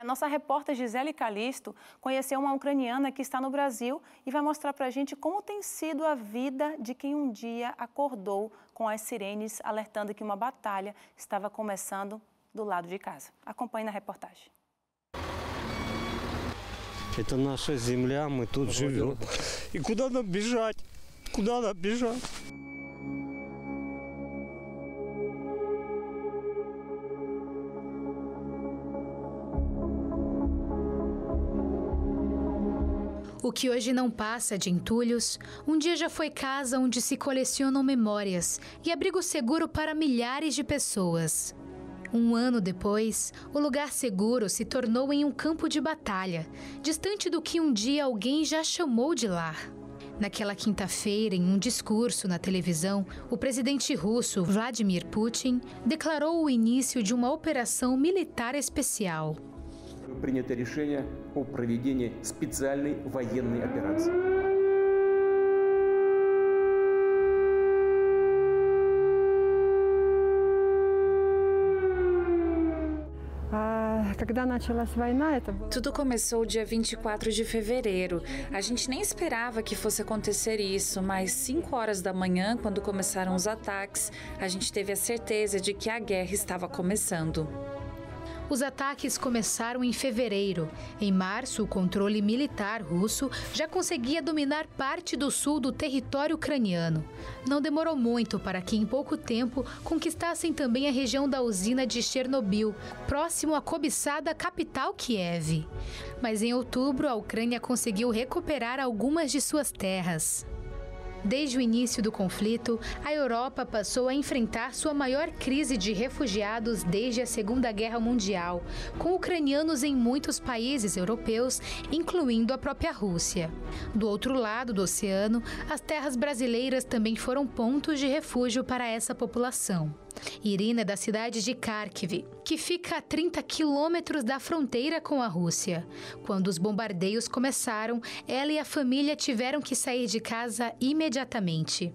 A nossa repórter Gisele Calisto conheceu uma ucraniana que está no Brasil e vai mostrar para a gente como tem sido a vida de quem um dia acordou com as sirenes alertando que uma batalha estava começando do lado de casa. Acompanhe na reportagem. Это наша земля, мы тут живем. И куда нам бежать? Куда нам бежать? O que hoje não passa de entulhos, um dia já foi casa onde se colecionam memórias e abrigo seguro para milhares de pessoas. Um ano depois, o lugar seguro se tornou em um campo de batalha, distante do que um dia alguém já chamou de lar. Naquela quinta-feira, em um discurso na televisão, o presidente russo Vladimir Putin declarou o início de uma operação militar especial. Принято решение о проведении специальной военной операции. Tudo começou dia 24 de fevereiro. A gente nem esperava que fosse acontecer isso, mas 5 horas da manhã, quando começaram os ataques, a gente teve a certeza de que a guerra estava começando. Os ataques começaram em fevereiro. Em março, o controle militar russo já conseguia dominar parte do sul do território ucraniano. Não demorou muito para que, em pouco tempo, conquistassem também a região da usina de Chernobyl, próximo à cobiçada capital Kiev. Mas em outubro, a Ucrânia conseguiu recuperar algumas de suas terras. Desde o início do conflito, a Europa passou a enfrentar sua maior crise de refugiados desde a Segunda Guerra Mundial, com ucranianos em muitos países europeus, incluindo a própria Rússia. Do outro lado do oceano, as terras brasileiras também foram pontos de refúgio para essa população. Irina é da cidade de Kharkiv, que fica a 30 quilômetros da fronteira com a Rússia. Quando os bombardeios começaram, ela e a família tiveram que sair de casa imediatamente.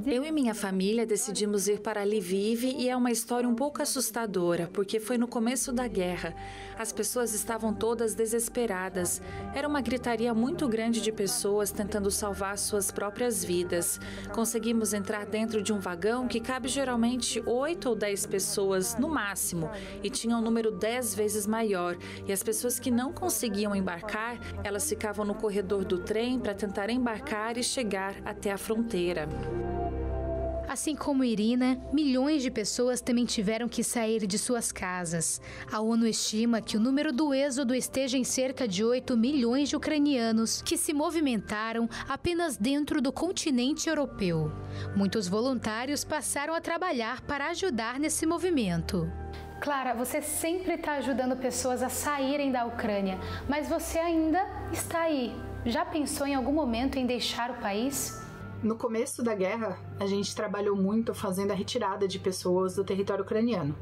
Eu e minha família decidimos ir para Lviv e é uma história um pouco assustadora, porque foi no começo da guerra. As pessoas estavam todas desesperadas. Era uma gritaria muito grande de pessoas tentando salvar suas próprias vidas. Conseguimos entrar dentro de um vagão que cabe geralmente 8 ou 10 pessoas no máximo e tinha um número 10 vezes maior. E as pessoas que não conseguiam embarcar, elas ficavam no corredor do trem para tentar embarcar e chegar até a fronteira. Assim como Irina, milhões de pessoas também tiveram que sair de suas casas. A ONU estima que o número do êxodo esteja em cerca de 8 milhões de ucranianos que se movimentaram apenas dentro do continente europeu. Muitos voluntários passaram a trabalhar para ajudar nesse movimento. Clara, você sempre está ajudando pessoas a saírem da Ucrânia, mas você ainda está aí. Já pensou em algum momento em deixar o país? No começo da guerra, a gente trabalhou muito fazendo a retirada de pessoas do território ucraniano.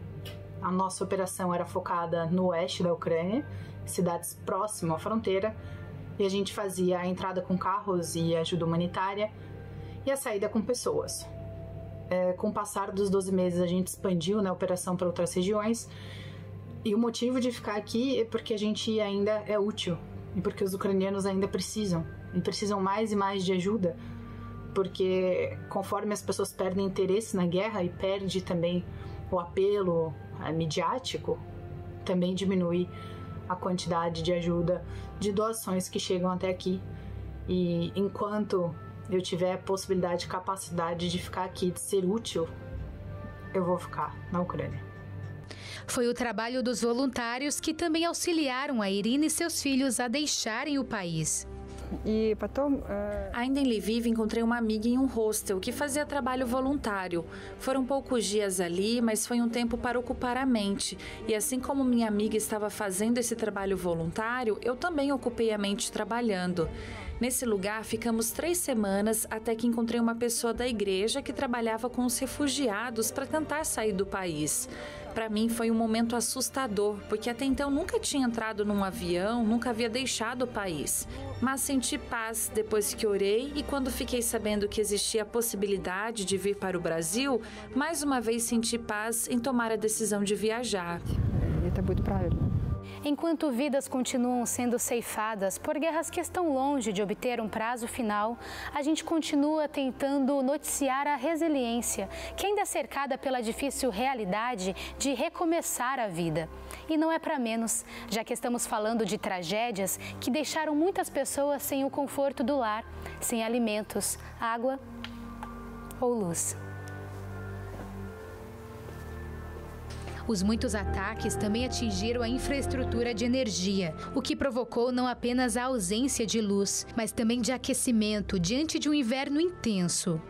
A nossa operação era focada no oeste da Ucrânia, cidades próximas à fronteira, e a gente fazia a entrada com carros e ajuda humanitária e a saída com pessoas. Com o passar dos 12 meses, a gente expandiu a operação para outras regiões, e o motivo de ficar aqui é porque a gente ainda é útil, e porque os ucranianos ainda precisam, e precisam mais e mais de ajuda, porque conforme as pessoas perdem interesse na guerra e perde também o apelo midiático, também diminui a quantidade de ajuda, de doações que chegam até aqui. E enquanto eu tiver a possibilidade e capacidade de ficar aqui, de ser útil, eu vou ficar na Ucrânia. Foi o trabalho dos voluntários que também auxiliaram a Irina e seus filhos a deixarem o país. Ainda em Lviv, encontrei uma amiga em um hostel que fazia trabalho voluntário. Foram poucos dias ali, mas foi um tempo para ocupar a mente. E assim como minha amiga estava fazendo esse trabalho voluntário, eu também ocupei a mente trabalhando. Nesse lugar, ficamos 3 semanas até que encontrei uma pessoa da igreja que trabalhava com os refugiados para tentar sair do país. Para mim foi um momento assustador, porque até então nunca tinha entrado num avião, nunca havia deixado o país. Mas senti paz depois que orei e quando fiquei sabendo que existia a possibilidade de vir para o Brasil, mais uma vez senti paz em tomar a decisão de viajar. Это будет правильно. Enquanto vidas continuam sendo ceifadas por guerras que estão longe de obter um prazo final, a gente continua tentando noticiar a resiliência, que ainda é cercada pela difícil realidade de recomeçar a vida. E não é para menos, já que estamos falando de tragédias que deixaram muitas pessoas sem o conforto do lar, sem alimentos, água ou luz. Os muitos ataques também atingiram a infraestrutura de energia, o que provocou não apenas a ausência de luz, mas também de aquecimento diante de um inverno intenso.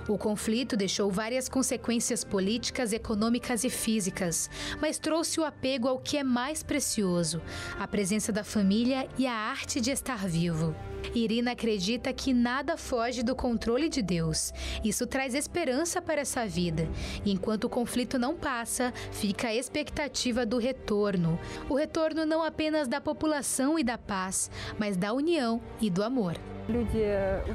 O conflito deixou várias consequências políticas, econômicas e físicas, mas trouxe o apego ao que é mais precioso, a presença da família e a arte de estar vivo. Irina acredita que nada foge do controle de Deus. Isso traz esperança para essa vida. E enquanto o conflito não passa, fica a expectativa do retorno. O retorno não apenas da população e da paz, mas da união e do amor.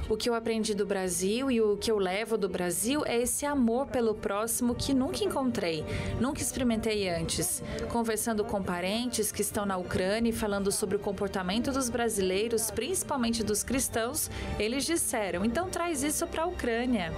O que eu aprendi do Brasil e o que eu levo do Brasil é esse amor pelo próximo que nunca encontrei, nunca experimentei antes. Conversando com parentes que estão na Ucrânia e falando sobre o comportamento dos brasileiros, principalmente dos cristãos, eles disseram: então traz isso para a Ucrânia.